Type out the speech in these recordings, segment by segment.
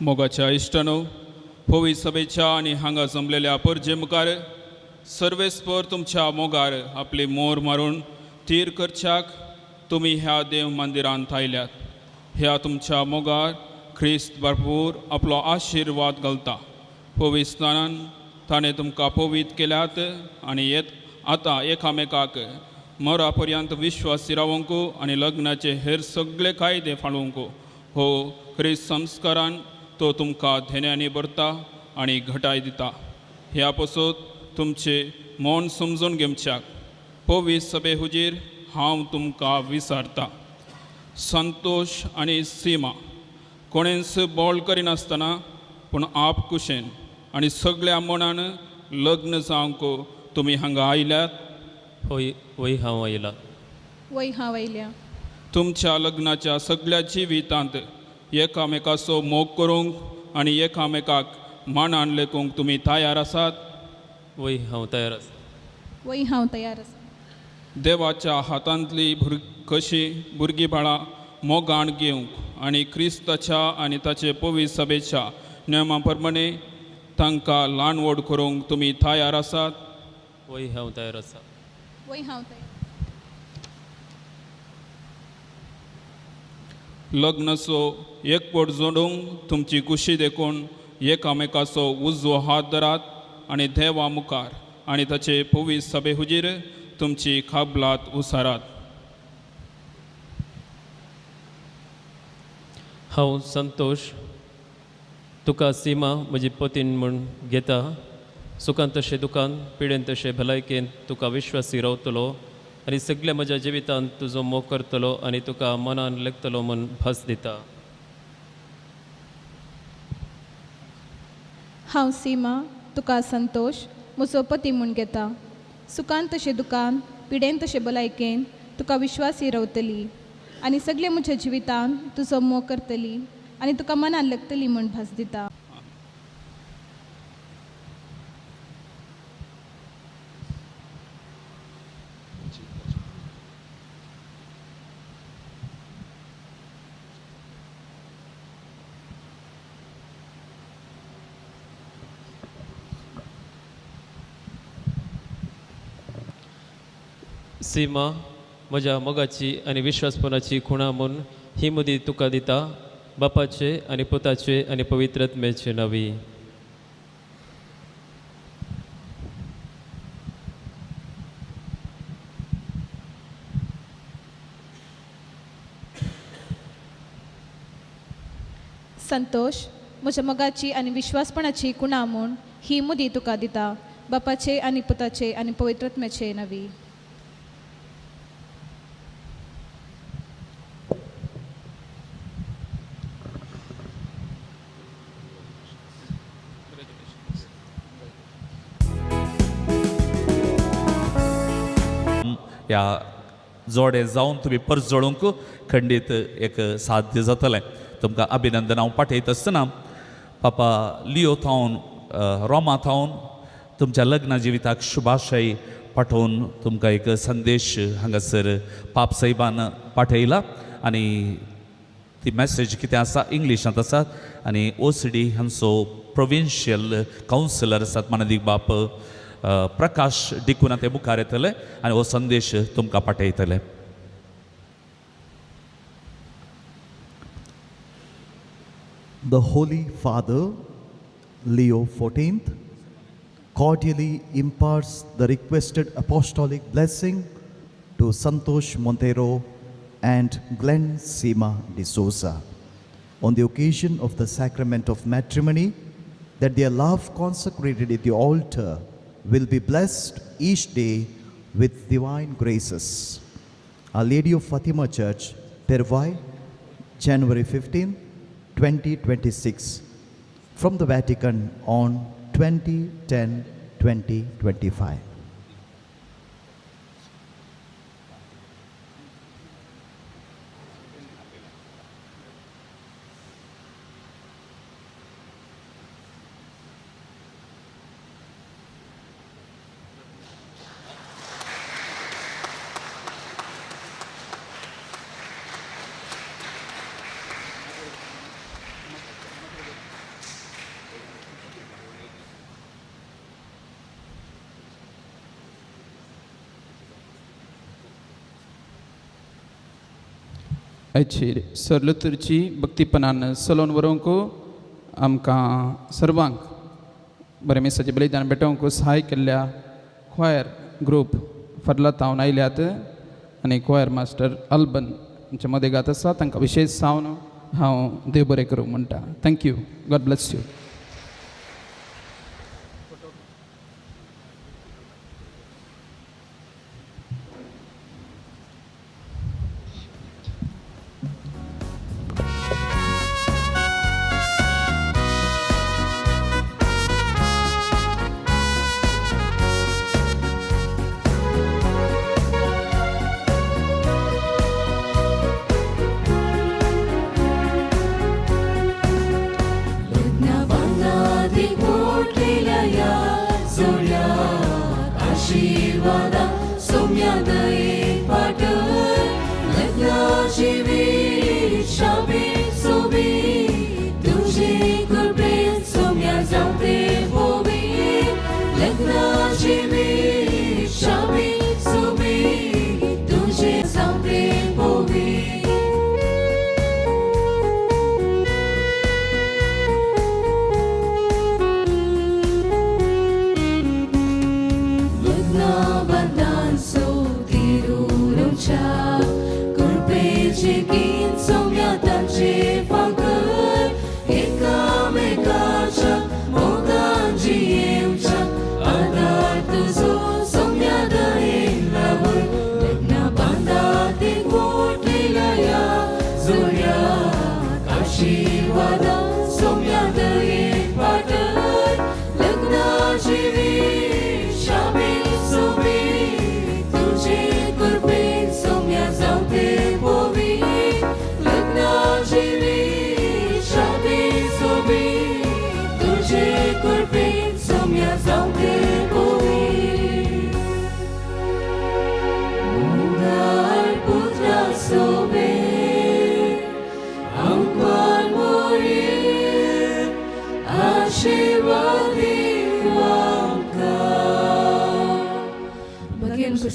मोगाच्या इश्टानो होवी सभेच्या आणि हांगा जमलेल्या परजे मुखार सर्वेस्पर तुमच्या मोगार आपली मोर मारून तीर करच्याक तुम्ही ह्या देव मंदिरांत आयल्यात. ह्या तुमच्या मोगार ख्रिस्त भरपूर आपलो आशिर्वाद घालता. पवित्रान ताणें तुमकां पवित केल्यात आनी आतां एकामेकाक मरा पर्यंत विश्वासी रावंक आनी लग्नाचे हेर सगळे कायदे फाळोवंक हो ख्रिस्त संस्कारान तो तुमकां धेन्यांनी भरता आनी घटाय दिता. ह्या पासून तुमचे मन समजून घेवच्याक पवित्र सभे हुजीर हांव तुमकां विचारता. संतोष आनी सीमा कोणेंच बोल करिनासतना पूण आप कुशेन आनी सगळ्या मनान लग्न जावंक तुमी हांगा आयल्यात. वय हांव आयला. वय हांव आयल्या. तुमच्या लग्नाच्या सगळ्या जिवितांत एकामेकाचो मोग करूंक आनी एकामेकाक मानान लेखूंक तुमी तयार आसात. वय हांव तयार आसा. वय हांव तयार आसा. देवाच्या हातांतली कशी भुरगीं बाळां मोगान घेवंक आनी क्रिस्ताच्या आनी ताचे पवित्र सभेच्या नेमा प्रमाणे तांकां ल्हान व्हड करूंक तुमी तयार आसात. वय हांव तयार आसा. वय हांव तयार. लग्नाचो एकवट जोडूंक तुमची कुशी देखून एकामेकाचो उजवो हात धरात आनी देवा मुखार आनी ताचे पवित्र सभे हुजीर तुमची खाबलात उसारात. हांव संतोष तुका सीमा म्हजी पतीन म्हूण घेता. सुखान तशें दुखान पिडेन तशें भलायकेन तुका विश्वासी रावतलो आनी सगळ्या म्हज्या जिवितांत तुजो मोग करतलो आनी तुका मनान लेखतलो म्हूण भास दिता. हांव सीमा तुका संतोष म्हजो पती म्हूण घेता. सुखान तशें दुखान पिडेन तशें भलायकेन तुका विश्वासी रावतली आनी सगळे म्हज्या जिवितांत तुजो मोग करतली आनी तुका मनान लेखतली म्हूण भास दिता. सीमा म्हज्या मोगाची आनी विश्वासपणाची खुणा म्हूण ही मुदी तुका दिता. बापाचे आनी पुताचे आनी पवित्रत्मेचे नवी. संतोष म्हज्या मोगाची आनी विश्वासपणाची खुणा म्हूण ही मुदी तुका दिता. बापाचे आनी पुताचे आनी पवित्रत्म्याचे नवी. ह्या जोडे जावन तुमी परत जोडूंक खंडीत एक साध्य जातलें. तुमकां अभिनंदन हांव पाठयता आसतना पापा लियो थावन रोमा थावन तुमच्या लग्ना जिविताक शुभाशय पाठोवन तुमकां एक संदेश हांगासर पाप साहेबान पाठयला आनी ती मॅसेज कितें आसा इंग्लिशांत आसा आनी OCD हांचो प्रोविन्शियल कावन्सिलर आसात मानदीक बाप प्रकाश डिकुना ते मुखार येतले आनी हो संदेश तुमकां पाठयतले. The Holy Father, Leo XIV, cordially imparts the requested apostolic blessing to Santosh Montero and Glenn Sima de Souza on the occasion of the sacrament of matrimony, that their love consecrated at the altar will be blessed each day with divine graces. Our Lady of Fatima Church, Pervai, January 15, 2026, from the Vatican on 20/10/2025. आयची sir लुतरची भक्तीपणान salon व्हरूंक आमकां सर्वांक बरें मेसाचें बलिदान भेटोवंक सहाय केल्ल्या क्वायर group फाटला तावन आयल्यात आनी क्वायर master अल्बन हांच्या मदें गात आसा तांकां विशेश सावन हांव देव बरें करूं म्हणटा. थँक्यू. God bless you.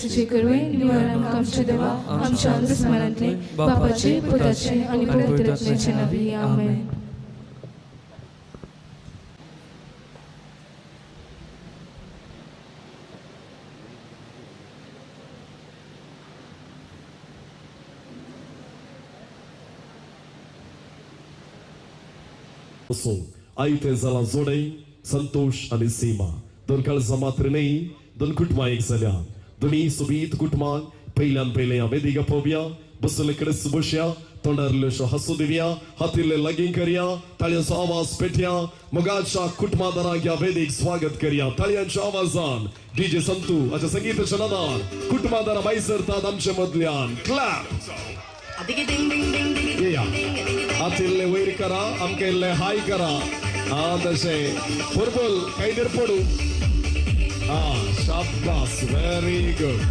कसे करवे निवारण आमच्या देवा आमच्या अंतस्मरणातले बापाचे पुत्राचे आणि पवित्र आत्म्याचे नावे आमेन. आयते जाला जोडे संतोष आणि सीमा दोन काळजा मात्र नाही दोन कुटुंबा एक जाल्या दोन्ही सोबीत कुटुंबांक पयले या वेदिका पोवया बसले कडेच बसया तोंडारल्योशो हांसू दिवया हातीले लागीं करया ताळयांचो आवाज पेटया मोगाच्या कुटुंबादारांक या वेदीक स्वागत करया ताळयांच्या आवाजान डीजे संतू हाच्या संगीताच्या नादान कुटुंबादारां भायर सरतात आमच्या मदल्यान क्लॅप हातीले वयर करा आमकां इल्ले हाय करा तशे पर्पल कांय पडू शाबास वेरी गुड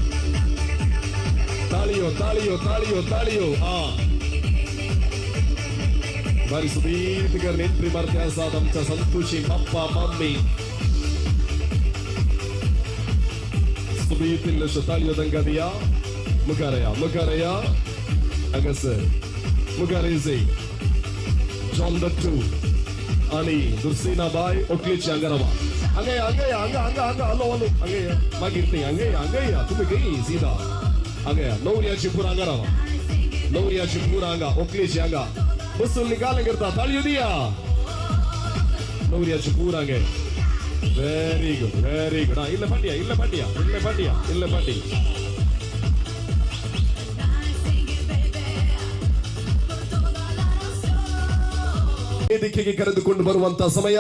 ताळयो ताळयो ताळयो ताळयो बरी सुबीत कर एंट्री मारते आसात आमच्या संतोषी पप्पा मम्मी सुबीत इल्ल्योशो ताळयो तांकां दिया मुखार या हांगासर मुखार येजय जॉन दत्तू आणि दुर्सिना बाय ओटलीची हांगा रावा हांगा हलो हांगा मागीर ती हांगा तुम्ही गई सीधा हांगा नवऱ्याची पूर हांगा रावा नवऱ्याची पूर हांगा ओकलेची हांगा बसून निकाल करता ताळयो दिया नवऱ्याची पूर हांगा व्हेरी गुड इल्ले फाटी ವೇದಿಕೆಗೆ ಕರೆದುಕೊಂಡು ಬರುವಂತ ಸಮಯ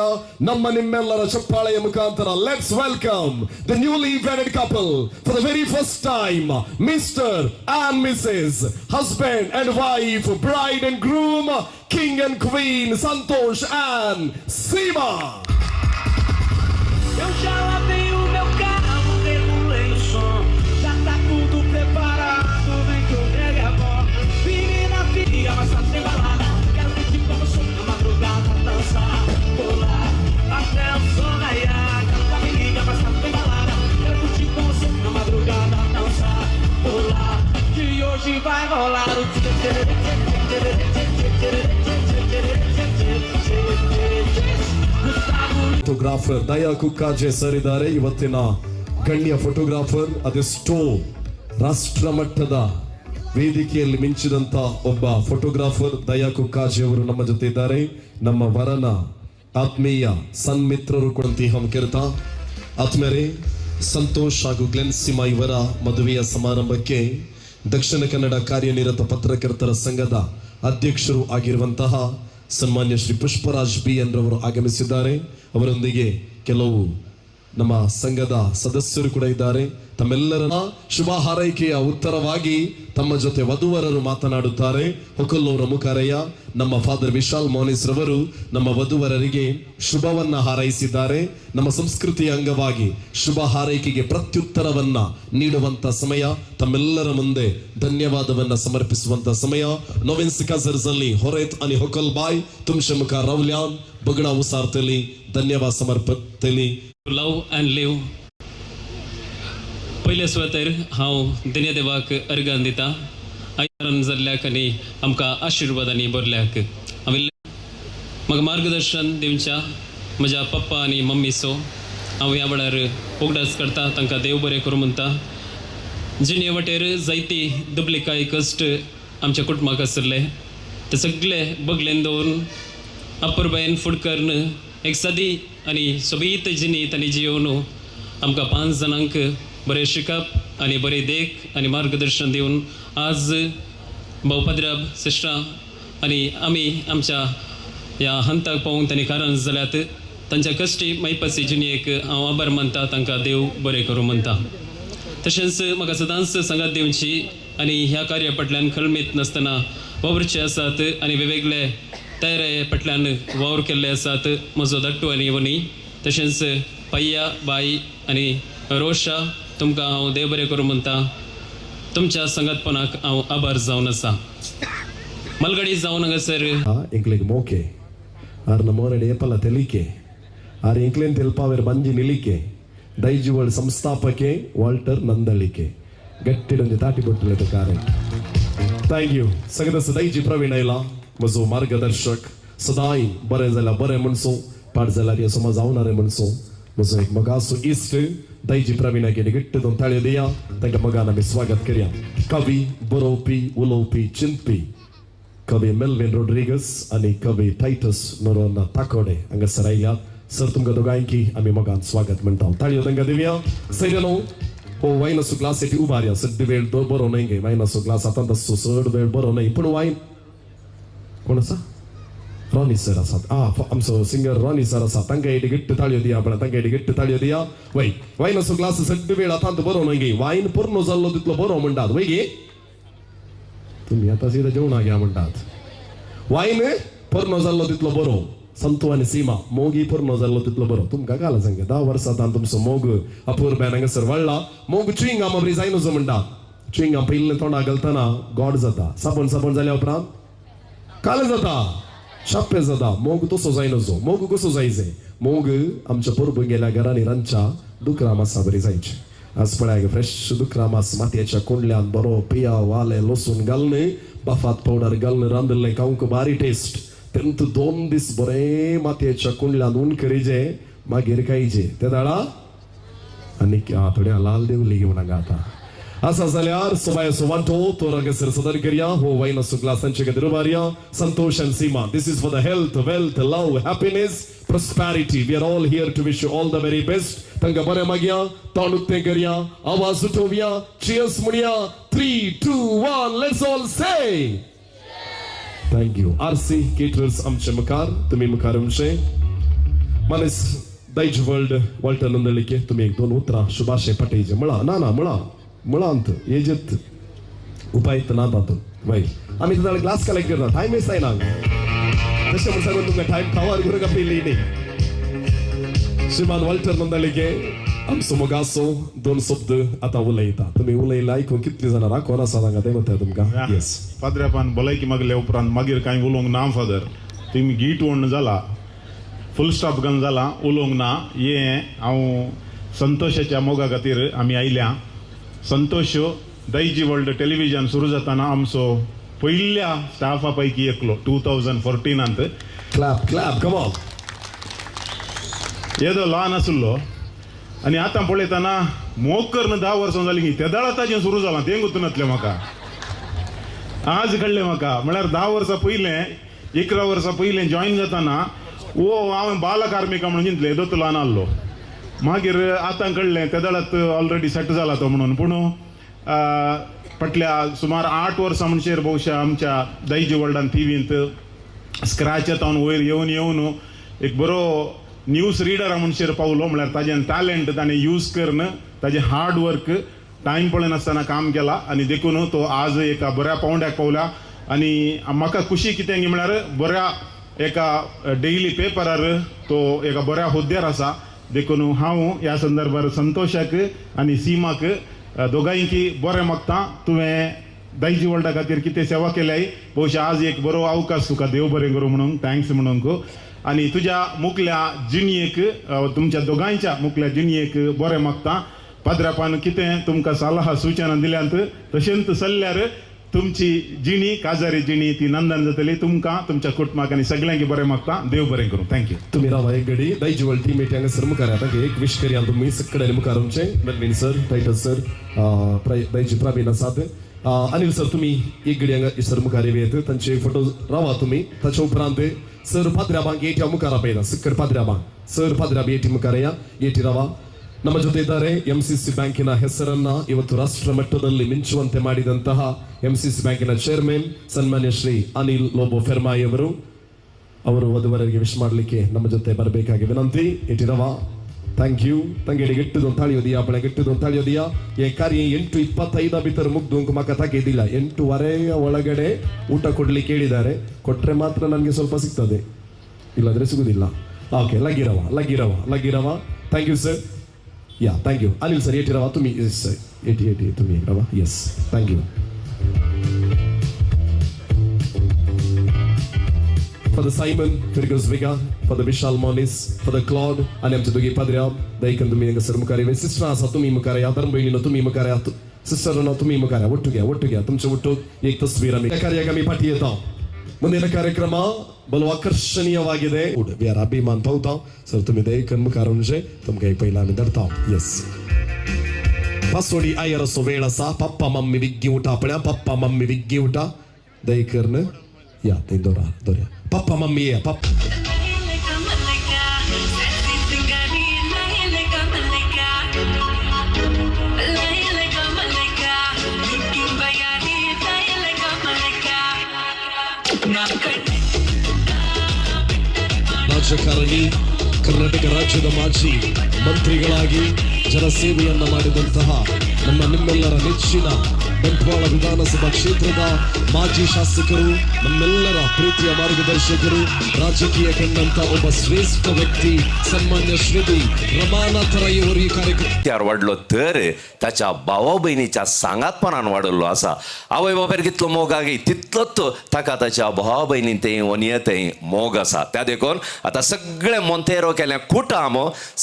ನಮ್ಮ ನಿಮ್ಮೆಲ್ಲರ ಚಪ್ಪಾಳೆಯ ಮುಖಾಂತರ let's welcome the newly wedded couple for the very first time mister and Mrs husband and wife bride and groom king and queen Santosh and Seema. Eu já lavei o meu carro, regulei o som, já tá tudo preparado, vem que eu pegue a bola. Menina filha, mas tá sem balada, quero curtir com você na madrugada, dançar, pular, até o sol raiar. Canta menina, mas tá sem balada, quero curtir com você na madrugada, dançar, pular, que hoje vai rolar o dia. Photographer Daya Kukkaje sir ಇದ್ದಾರೆ. ಇವತ್ತಿನ ಗಣ್ಯ photographer, ಅದೆಷ್ಟೋ ರಾಷ್ಟ್ರ ಮಟ್ಟದ ವೇದಿಕೆಯಲ್ಲಿ ಮಿಂಚಿದಂತ ಒಬ್ಬ photographer Daya Kukkaje ಅವರು ನಮ್ಮ ಜೊತೆ ಇದ್ದಾರೆ. ನಮ್ಮ ವರನ ಆತ್ಮೀಯ ಸನ್ಮಿತ್ರರು ಕೊಡಂತಿ ಹಮ್ಕೆರ್ತ ಆತ್ಮೀಯರೇ, ಸಂತೋಷ್ ಹಾಗೂ ಗ್ಲೆನ್ ಸಿಮಾ ಇವರ ಮದುವೆಯ ಸಮಾರಂಭಕ್ಕೆ ದಕ್ಷಿಣ ಕನ್ನಡ ಕಾರ್ಯನಿರತ ಪತ್ರಕರ್ತರ ಸಂಘದ ಅಧ್ಯಕ್ಷರು ಆಗಿರುವಂತಹ ಸನ್ಮಾನ್ಯ ಶ್ರೀ ಪುಷ್ಪರಾಜ್ ಬಿ ಎನ್ ರವರು ಆಗಮಿಸಿದ್ದಾರೆ. ಅವರೊಂದಿಗೆ ಕೆಲವು ನಮ್ಮ ಸಂಘದ ಸದಸ್ಯರು ಕೂಡ ಇದ್ದಾರೆ. ತಮ್ಮೆಲ್ಲರ ಶುಭ ಹಾರೈಕೆಯ ಉತ್ತರವಾಗಿ ತಮ್ಮ ಜೊತೆ ವಧುವರರು ಮಾತನಾಡುತ್ತಾರೆ. ಹೊಕಲ್ಲೂರ ಮುಖಾರಯ್ಯ, ನಮ್ಮ ಫಾದರ್ ವಿಶಾಲ್ ಮೋನಿಸ್ ರವರು ನಮ್ಮ ವಧುವರರಿಗೆ ಶುಭವನ್ನ ಹಾರೈಸಿದ್ದಾರೆ. ನಮ್ಮ ಸಂಸ್ಕೃತಿಯ ಅಂಗವಾಗಿ ಶುಭ ಹಾರೈಕೆಗೆ ಪ್ರತ್ಯುತ್ತರವನ್ನ ನೀಡುವಂತ ಸಮಯ, ತಮ್ಮೆಲ್ಲರ ಮುಂದೆ ಧನ್ಯವಾದವನ್ನ ಸಮರ್ಪಿಸುವಂತ ಸಮಯ. ನೋವಿನ್ಸ್ ಕಜರ್ಸ್ ಅಲ್ಲಿ ಹೊರೇತ್ आणि ಹೊಕಲ್ ಬಾಯ್ तुमचे मुखार रावल्यान बगडा उसारतली धन्यवाद समर्पतली. लव अँड लिव. पयले सुवातेर हांव दिनेदेवाक अर्गान दिता, आयरण जाल्ल्याक आनी आमकां आशिर्वादांनी भरल्याक. हांवें म्हाका मार्गदर्शन दिवच्या म्हज्या पप्पा आनी मम्मी सो हांव ह्या वेळार उगडास करता, तांकां देव बरें करूं म्हणटा. जिणे वाटेर जायती दुबलिकाय कश्ट आमच्या कुटुंबाक आसले ते सगळे बगलेन दवरून अपूर्बायेन फुड करून एक सदी आनी सोबीत जिणी तांणी जियोवन आमकां 5 जाणांक बरें शिकप आनी बरें देख आनी मार्गदर्शन दिवन आज भाऊपाद्राब सिस्टरां आनी आमी आमच्या ह्या हंताक पावूंक तांणी कारण जाल्यात. तांच्या कश्टी मैपासी जिणेक हांव आभार मानता, तांकां देव बरें करूं म्हणटा. तशेंच म्हाका सदांच संगत दिवची आनी ह्या कार्या फाटल्यान खळमीत नासतना वावरचे आसात आनी वेगवेगळे तयारे फाटल्यान वावर केल्ले आसात. म्हजो धाकटू आनी वनी, तशेंच पय्या बाई आनी रोशा, तुमकां हांव देव बरें करूं म्हणटा. तुमच्या संगतपणाक हांव आभार जावन आसा. मलगडी जावन हांगासर ಎಂಕ್ಲೆಗ್ ಮೋಕೆ ಆರ್ನ ಮೋರಡೆ ಏಪಲ ತೆಲಿಕೆ ಆರ್ ಎಂಕ್ಲೆನ್ ತೆಲ್ಪಾವೆರ್ ಬಂಜಿ ನಿಲಿಕೆ ದೈಜುವಳ್ ಸಂಸ್ಥಾಪಕೆ ವಾಲ್ಟರ್ ನಂದಳಿಕೆ ಗಟ್ಟಿಡೊಂದು ತಾಟಿ ಕೊಟ್ಟಿಲ್ಲ ಕಾರ್ಯ. Thank you. सगळं सदाईची प्रवीण आयला, म्हजो मार्गदर्शक. सदांय बरें जाल्यार बरें म्हणसो, पाड जाल्यार हे समज जावनारे म्हणसो. म्हजो एक मगासो इश्ट दैजी प्रवीणागे गिट्ट दोन ताळयो दिया, तांकां मगान आमी स्वागत करया. कवी, बरोवपी, उलोवपी, चिंतपी कवी मेल्विन रोड्रिगस आनी कवी टायटस नोरोना ताकोडे हांगासर आयल्यात. सर तुमकां दोगांयकी आमी मगान स्वागत म्हणटा. ताळयो तांकां दिवया. सैरनो हो वायनाचो ग्लास एक उबारया. सड्ड वेळ तो बरो न्हय गे, वायनाचो ग्लास आतां तसो चड वेळ बरो न्हय, पूण वायन कोण आसा? रॉनी सर आसात. आमचो सिंगर रॉनी सर आसा. तांकां एक गिट्ट ताळयो दिया. पण तांकां एक गिट्ट ताळयो दिया. वय वायनाचो ग्लास सड्ड वेळ आतां बरो न्हय गे, वायन पूर्ण जाल्लो तितलो बरो म्हणटात. वय गे तुम्ही आता सीधा जेवणा घ्या म्हणटात. वायन पूर्ण जाल्लो तितलो बरो. संतू आनी सीमा मोगी पूर्ण जाल्लो तितलो बरो. तुमकां काल सांगे 10 वर्सांत तुमचो मोग अपूर्बायन हांगासर वाडला. मोग च्युइंगाम बरी जाय नजो म्हणटा. च्युइंगाम पयलीं तोंडाक घालतना गोड जाता, साबण जाल्या उपरांत काल जाता, शाप्पे जाता. मोग तसो जाय नजो. मोग कसो जायचे? मोग आमच्या परबू गेल्या घरांनी रांदच्या दुकरा मासा बरी जायचे. आज पळय फ्रेश दुकरा मास मातयेच्या कुंडल्यान बरो पिया वाले लसूण घालून बफात पावडर घालून रांदलें खावंक बारी टेस्ट. तेंत 2 दीस बरें मातयेच्या कुंडल्यान ऊन करीजे, मागीर खायचे. ते दाळा आनी थोड्या लाल देवली घेवन हांगा आतां आसा जाल्यार सोबायसो वांटो तो हांगासर सदर करया. हो वायनाचो ग्लासांचे खातीर उबारया. Santosh and Seema, this is for the health, wealth, love, happiness, prosperity. We are all here to wish you all the very best. तांकां बरें मागया, तोंड उक्तें करया, आवाज उठोवया, cheers म्हणया. 3, 2, 1, let's all say thank you. RC caterers आमचे मुखार, तुम्ही मुखार आमचे मानेस दैज वर्ल्ड वाल्टर नंदलिके. तुम्ही 1-2 उतरां शुभाशय पटयचे. म्हणा ना म्हणा मुळांत येजेत उपाय ना तातूंत. वय आमी तुझा ग्लास कलेक्ट करता. टायम वेस्ट जायना तशें म्हण सांगून तुमकां टायम खावार करूंक आपयली न्ही. श्रीमान वाल्टर नंदलिके आमचो मोगासो 2 शब्द आतां उलयता. तुमी उलयला आयकून कितलीं जाणां राखोन आसा हांगा ते म्हणटा तुमकां. येस फादरापान भलायकी मागले उपरांत मागीर कांय उलोवंक ना फादर. तुमी गीत वण्ण जाला, फूल स्टॉप घालून जाला, उलोवंक ना. हे हांव संतोषाच्या मोगा खातीर आमी आयल्या. संतोष दैजी वर्ल्ड टेलिव्हिजन सुरू जाताना आमचो पहिल्या स्टाफा पैकी एकलो 2014 क्लॅप क्लॅप कम ऑन. येदो ल्हान आसलो आनी आतां पळयतना मोग करन 10 वर्सां जालीं की तेदाळा ताजें सुरू जालां तें गुंतनातलें म्हाका. आज कळ्ळें म्हाका म्हळ्यार 10 वर्सां पयलें 11 वर्सां पयलें जॉईन जाताना हांवें बालकार्मिका म्हणून चिंतलें येदो तो ल्हान आसलो. मागीर आतां कळ्ळें तेदाळात ऑलरेडी सेट जाला तो म्हणून. पूण फाटल्या सुमार 8 वर्सां म्हणशेर भोवशा आमच्या दैजी वर्ल्डान टीव्हींत स्क्रॅच येतावन वयर येवन एक बरो न्यूज रिडरा म्हणशेर पावलो. म्हळ्यार ताजें टॅलंट ताणें यूज करून ताजें हार्ड वर्क टायम पळयनासतना काम केला आनी देखून तो आज एका बऱ्या पावंड्याक पावला. आनी म्हाका खुशी कितें म्हळ्यार बऱ्या एका डेली पेपरार तो एका बऱ्या हुद्द्यार आसा. देखून हांव ह्या संदर्भार संतोशाक आनी सीमाक दोगांयकी बरें मागता. तुवें दैजी वर्ल्डा खातीर कितें सेवा केल्याय भोवशा आज एक बरो अवकाश तुका देव बरें करूं म्हणून थँक्स म्हणूंक. आनी तुज्या मुखल्या जिणयेक तुमच्या दोगांयच्या मुखल्या जिणयेक बरें मागता. पाद्रापान कितें तुमकां सल्ला सुचना दिल्यांत तशेंच चल्ल्यार तुमची जिणी काजारी जिणी ती नंदन जातली. तुमकां तुमच्या कुटुंबाक आनी सगळ्यांक बरें मागता. देव बरें करूं. थँक्यू. तुम्ही रावा एक घडी दैजी वर्ल्ड टीम मीटिंग सर मुखार तांकां एक विश करिया तुमी सगळे मुखार आमचे नवीन सर टायटस सर दैजी प्रवीण आसात. अनिल सर तुम्ही एक घडी हांगा सर मुखार येत तांचे फोटो रावा तुम्ही. ताचे उपरांत सर पाद्र्याबांक ಏಟಿ ಮುಖಾರ ಪೈದ ಸಿಕ್ಕರ್ ಪಾದ್ರ್ಯಾಬಾಂಕ್ ಸರ್ ಪಾದ್ರ್ಯಾಬ ಏಟಿ ಮುಖಾರಯ್ಯ ಏಟಿ ರವ ನಮ್ಮ ಜೊತೆ ಇದ್ದಾರೆ. MCC ಬ್ಯಾಂಕಿನ ಹೆಸರನ್ನ ಇವತ್ತು ರಾಷ್ಟ್ರ ಮಟ್ಟದಲ್ಲಿ ಮಿಂಚುವಂತೆ ಮಾಡಿದಂತಹ MCC ಬ್ಯಾಂಕಿನ ಚೇರ್ಮನ್ ಸನ್ಮಾನ್ಯ ಶ್ರೀ ಅನಿಲ್ ಲೋಬೋ ಫೆರ್ಮಾಯಿ ಅವರು ವಧುವರರಿಗೆ ವಿಶ್ ಮಾಡಲಿಕ್ಕೆ ನಮ್ಮ ಜೊತೆ ಬರಬೇಕಾಗಿ ವಿನಂತಿ. ಏಟಿ ರವ ಥ್ಯಾಂಕ್ ಯು. ತಂಗೇಡಿ ಗೆಟ್ಟದು ಅಂತ ತಾಳಿಯೋದಿಯಾ ಬಳೆ ಗೆಟ್ಟದು ಅಂತ ತಾಳಿಯೋದಿಯಾ ಈ ಕಾರ್ಯ 8:25 ಬಿತ್ತರ ಮುಗ್ದು ಮಕ್ಕ ತಾಕಿದ್ದಿಲ್ಲ. 8:15 ಒಳಗಡೆ ಊಟ ಕೊಡ್ಲಿಕ್ಕೆ ಹೇಳಿದ್ದಾರೆ. ಕೊಟ್ರೆ ಮಾತ್ರ ನನಗೆ ಸ್ವಲ್ಪ ಸಿಗ್ತದೆ, ಇಲ್ಲಾಂದ್ರೆ ಸಿಗುದಿಲ್ಲ. ಓಕೆ ಲಗಿರವ thank you sir. Yeah thank you. Anil sir ಏಟಿ ರವ तुम्ही ಏಟಿ तुम्ही ರವ yes thank you. For the Simon Fergus Viga, for the Vishal Monis, for the Claude, आणि आमचे दोघे पाद्र्या दैकन तुम्ही सर मुखारे सिस्टर असा तुम्ही मुखारे धर्म बहिणीनं तुम्ही मुखारे सिस्टरनं तुम्ही मुखारे ಒಟ್ಟು घ्या तुमचे ಒಟ್ಟು एक तस्वीर आम्ही ಕಾರ್ಯಕ್ಕೆ आम्ही पाठी येतो. ಮುಂದಿನ ಕಾರ್ಯಕ್ರಮ ಬಲು ಆಕರ್ಷಣೀಯವಾಗಿದೆ. ವಿ ಆರ್ ಅಭಿಮಾನ್ पावता सर तुम्ही दैकन मुखार म्हणजे तुमका एक पहिला आम्ही धरता. येस पासोडी आयर असो वेळ असा पप्पा मम्मी विग्गी उठा आपल्या पप्पा मम्मी विग्गी उठा दैकरन या ते दोऱ्या पप्पा मम्मी या पप्पा ರಾಜಕಾರಣಿ ಕರ್ನಾಟಕ ರಾಜ್ಯದ ಮಾಜಿ ಮಂತ್ರಿಗಳಾಗಿ ಜನಸೇವೆಯನ್ನ ಮಾಡಿದಂತಹ ನಿಮ್ಮೆಲ್ಲರ ನೆಚ್ಚಿನ ಬಂಟ್ವಾಳ ವಿಧಾನಸಭಾ ಕ್ಷೇತ್ರದ ಮಾಜಿ ಶಾಸಕರು, ನಮ್ಮೆಲ್ಲರ ಪ್ರೀತಿಯ ಮಾರ್ಗದರ್ಶಕರು, ರಾಜಕೀಯ ಕಂಡಂತ ಒಬ್ಬ ಶ್ರೇಷ್ಠ ವ್ಯಕ್ತಿ सन्मान्य श्री रमानाथ राय ಅವರು ಈ ಕಾರ್ಯಕ್ರಮ वाढलो तर त्याच्या भावा बहिणीच्या सांगातपणान वाढलो असा. आवय बापायर कितलो मोग आगे तितलोच ताका ताच्या भावा बहिणी ते वनियतेय मोग असा. त्या देखून आता सगळे मोंतेरो केले कुटाम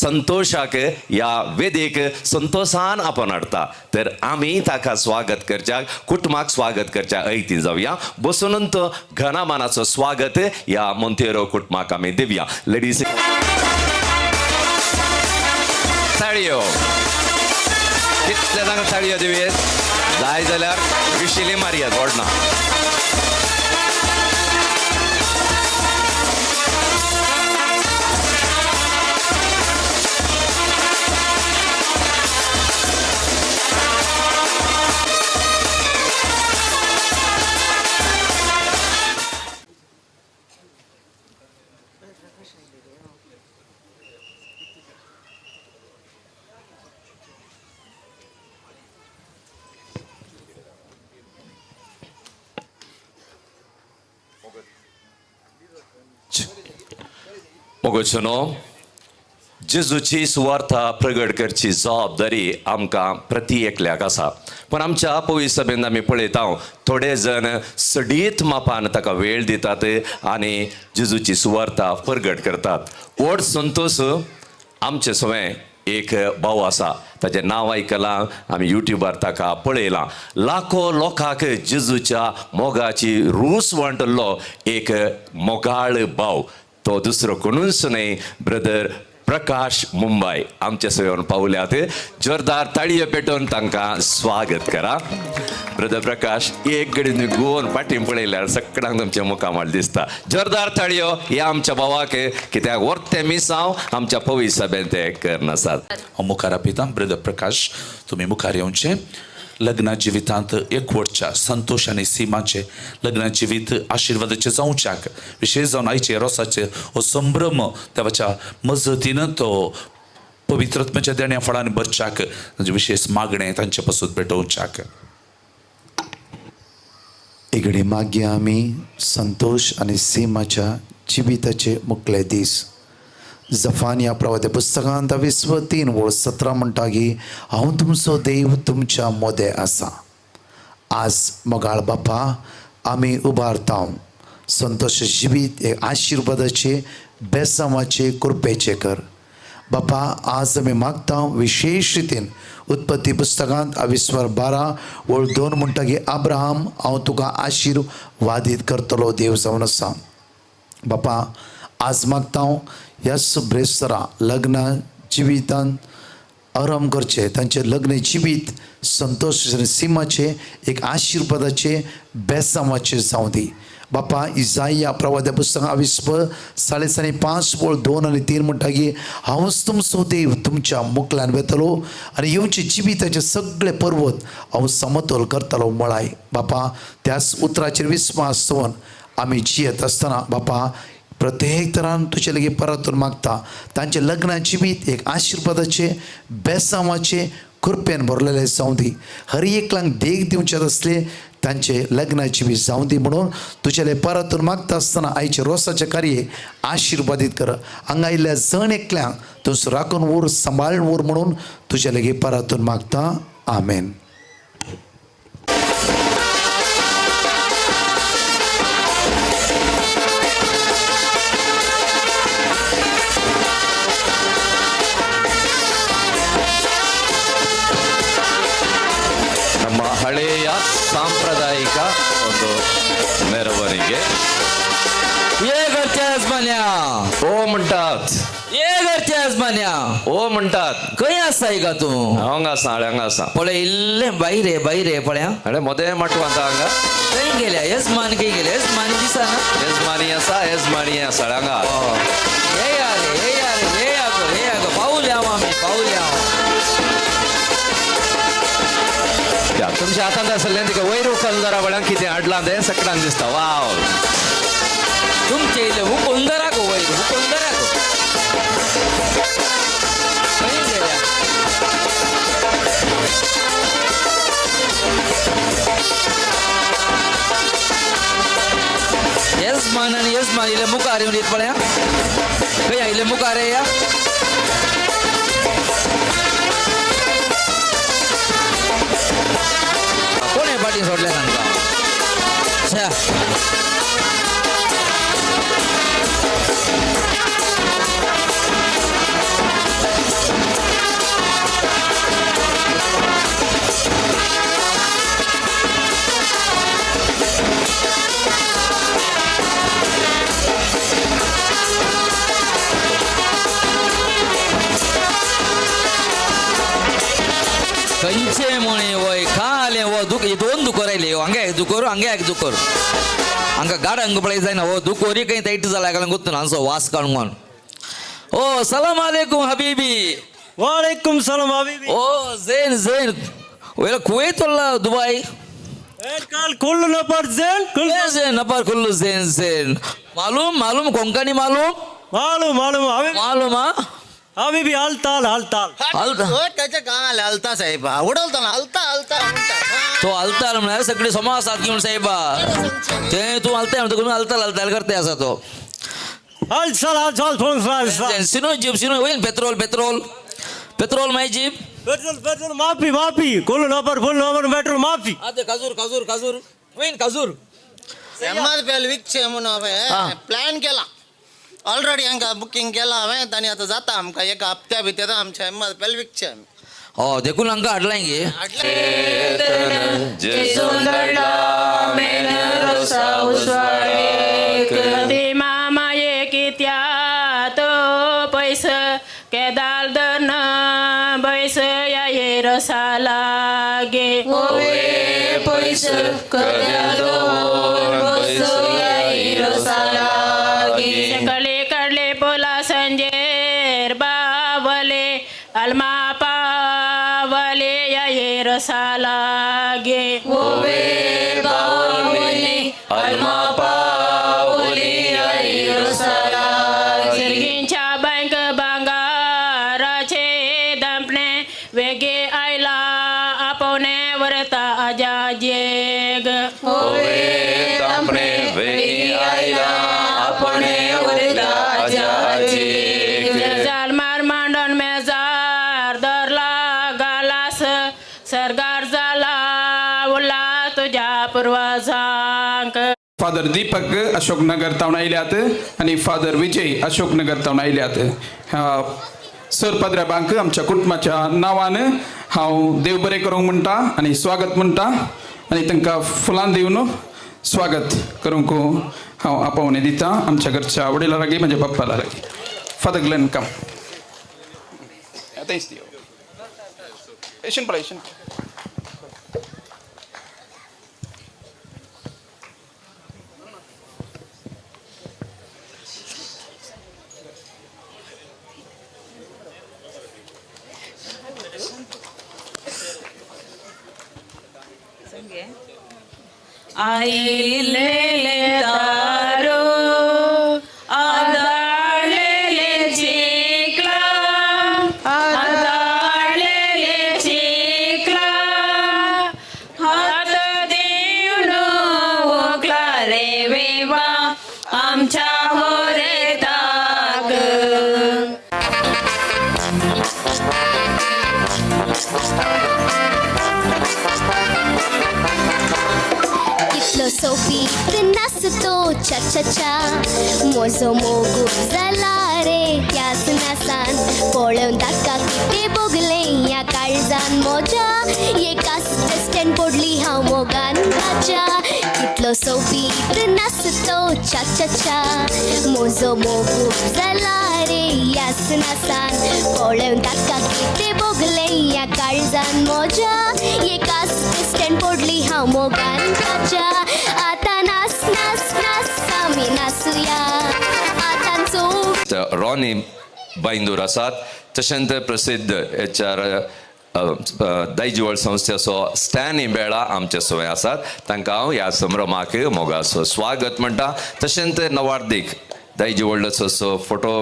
संतोषाक या वेदेक संतोषान आपण हाडता. तर आम्ही ताका स्वागत करच्या कुटुंबाक स्वागत करच्या ऐतीन जाऊया. बसूनंत घनामानाचं स्वागत या मोंतेरो कुटुंबाक आम्ही देऊया. लेडीज ताळयो कितले जाणां ताळयो दिवेत जाय जाल्यार विशिले मारयात व्हडना. मोगोचनो जेजूची सुवार्थ प्रगट करची जबाबदारी आमकां प्रति एकल्याक आसा. पण आमच्या पवित्र सभेंत आमी पळयता थोडे जण सडीत मापान ताका वेळ दितात आनी जेजूची सुवार्थ प्रगट करतात. व्हड संतोष आमचे सगळे एक भाऊ आसा ताचें नांव आयकलां आमी युट्यूबार ताका पळयलां. लाखो लोकांक जेजूच्या मोगाची रूस वांटलो एक मोगाळ भाव. तो दुसरो कोणूच न्हय, ब्रदर प्रकाश मुंबई आमचे सयेवन पावल्यात. जोरदार ताळयो पेटोवन तांकां स्वागत करा. ब्रदर प्रकाश, एक घडी न्ही गोवन फाटीं पळयल्यार सगळ्यांक तुमच्या मुखामाळ दिसता. जोरदार ताळयो ह्या आमच्या भावाक, कित्याक वर्ते मिसांव आमच्या पवित्र सभेन ते करनासात. हांव मुखार आपयतां. ब्रदर प्रकाश, तुमी मुखार येवचें. लग्ना जिवितांत एकवटच्या संतोष आनी सीमाचे लग्ना जिवीत आशिर्वादाचे जावच्याक, विशेष जावन आयचे रोसाचे हो संभ्रम देवाच्या मजतीन तो पवित्रत्मेच्या देण्या फळांनी भरच्याक विशेष मागणें तांचे पासून पेटोवच्याक. इगडे मागया आमी संतोष आनी सीमाच्या जिविताचे मुखले दीस. जफानिया प्रवादे पुस्तकांत 20:3-17 म्हणटा की हांव तुमचो देव तुमच्या मोदे आसा. आज मोगाळ बापा आमी उबारता. संतोष जिवीत एक आशिर्वादाचे बेसामाचे कृपेचे कर. बापा आज आमी मागता विशेष रितीन उत्पत्ती पुस्तकांत 20:12-2 म्हणटा की अब्राहम हांव तुका आशिर्वादीत करतलो देव जावन आसा. बापा आज मागता ह्या ब्रेस्तरा लग्न जिवितान आराम करचे, तांचे लग्न जिवीत संतोष सीमाचे एक आशिर्वादाचे बेसामाचे जावं दी. बापा इजाया प्रवाद्या पुस्तकां 20:5-2 आनी 3 म्हणटा की हांवच तुमचो देव तुमच्या मुखल्यान वेतलो आनी येवचे जिविताचे सगळे पर्वत हांव समतोल करतलो म्हळाय. बापा त्याच उतराचेर विस्वास दवरून आमी जियेत आसतना बापा प्रत्येक तरान तुजे लेगीत परतून मागता. तांचे लग्ना जिवीत एक आशिर्वादाचे बेसामाचे कृपेन भरलेले जावं दी. हर एकल्यांक देख दिवचे असले तांचे लग्ना जिवीत जावं दी म्हणून तुजेले परतून मागता आसतना आयचे रोसाचे कार्य आशिर्वादीत कर. हांगा आयिल्ल्या जण एकल्यांक तूं राखून उर, सांबाळून उर म्हणून तुजे लेगीत परतून मागता. आमेन. ಹಳೆಯ ಸಾಂಪ್ರದಾಯಿಕ ಒಂದು ಮೆರವಣಿಗೆ ओ म्हणटात, ओ म्हणटात. खंय आसा का तूं? हांगा आसा, हांगा आसा. पळय इल्लें भायर पळया. अरे मोदे माटवांता हांगा खंय गेल्या? येजमान खंय गेल्या? येजमानी दिसना. येजमानी आसा, येजमानी आसा हांगा. हे पावल्या आमी पावल्या. तुमच्या हातांत आसलें तिका वयर उखलदारा वळ्यान कितें हाडलां तें सगळ्यांक दिसता. वाव, तुमचे इल्ले हुकोंदरा गो वयर, हुकोंदरा गो. खंय गेल्या? येजमान आनी येजमान इल्ले मुखार येवन येत पळया. खंय आयिल्ले मुखार येया. कोणे पाटी सोडले तांकां? खंयचे म्हणे वय खाले वो दुख, दोन दुकोर आयले. हांगा एक दुकोर, हांगा एक दुकोर. हांगा गाड हांगा पळय जायना. हो दुकोरी खंय तैट जाला काय गोत्तू ना हांचो वास काडून. ओ सलाम अलैकुम हबीबी. वालेकुम सलाम हबीबी. ओ ज़ैन वेला कुवैत वला दुबई? काल कुल्लू नफर ज़ैन नफर कुल्लू ज़ैन. मालूम कोंकणी मालूम मालूम हबीबी. हलताल त्याच्या कानाला हलता साहेबा उडवताना हलता तो हलताल म्हणाल सगळे समाज साथ घेऊन साहेबा ते तू हलताय म्हणतो कोण हलताल करते असा तो सिनो जीप होईल पेट्रोल माय जीप पेट्रोल माफी कुल नंबर फुल नंबर पेट्रोल माफी. आता खजूर होईल खजूर विकचे म्हणून प्लॅन केला ऑलरेडी हांकां बुकींग केलां हांवें आनी आतां जाता आमकां एका हप्त्या भितर आमच्या एम्मापेल विकचे आमी. हो देखून हांकां हाडलां गे मामाये कित्यात पैस केदाल दन बैस या ये रसाला गे पैस सकले कडले पोला संजेर बावले अलमा पावले या ये रसाला गे सिरगींच्या बँक भांगाराचे दंपणे वेगे आयला आपोवणे वरता आजाजेग जालमार मांडण मेजार दरला गालास सरगार जाला उरला तुझ्या पूर्वजांक. फादर दीपक अशोकनगर तावन आयल्यात आनी फादर विजय अशोकनगर तावन आयल्यात. सर पाद्र्याबांक आमच्या कुटुंबाच्या नांवान हांव देव बरें करूंक म्हणटा आनी स्वागत म्हणटा आनी तांकां फुलां दिवन स्वागत करूंक हांव आपोवणें दिता आमच्या घरच्या वडिलां लागीं म्हज्या बाप्पाला लागीं. फादर ग्लेन कम. एशियन पळय एशियन. आईले तारो आदाळलेले चिकला आदाळलेले चिकला हात देऊन ओकला रे वेवा आमच्या होरे ताग. कितलो सोपीत नाचतो चा चा चा मोजो मोगू जाला रे त्याच नासान पळोवन ताका कितें बोगले या काळजान मोजा एकाच टेस्टेन पडली हांव मोगान ताच्या. कितलो सोपीत नाचतो चा चा चा मोजो मोगू जाला रे याच नासान पळोवन ताका कितें बोगले या काळजान मोजा एकाच टेस्टेन पडली हांव मोगान ताच्या. आता नाच नाच नाच आमी नाचुया आतांचो. रॉनी बांदूर आसात तशेंच प्रसिद्ध HR दायजिवळ संस्थेचो स्टॅन इबेळा आमचे सोय आसात. तांकां हांव ह्या संभ्रमाक मोगाचो स्वागत म्हणटा. तशेंच नवार्दीक दायजिवळचो फोटो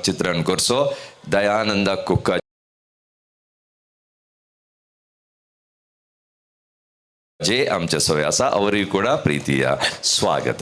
चित्रण करचो दयानंदा कुक्का जे आमचे सोय आसा ಅವರಿಗೂ ಕೂಡ ಪ್ರೀತಿಯ ಸ್ವಾಗತ.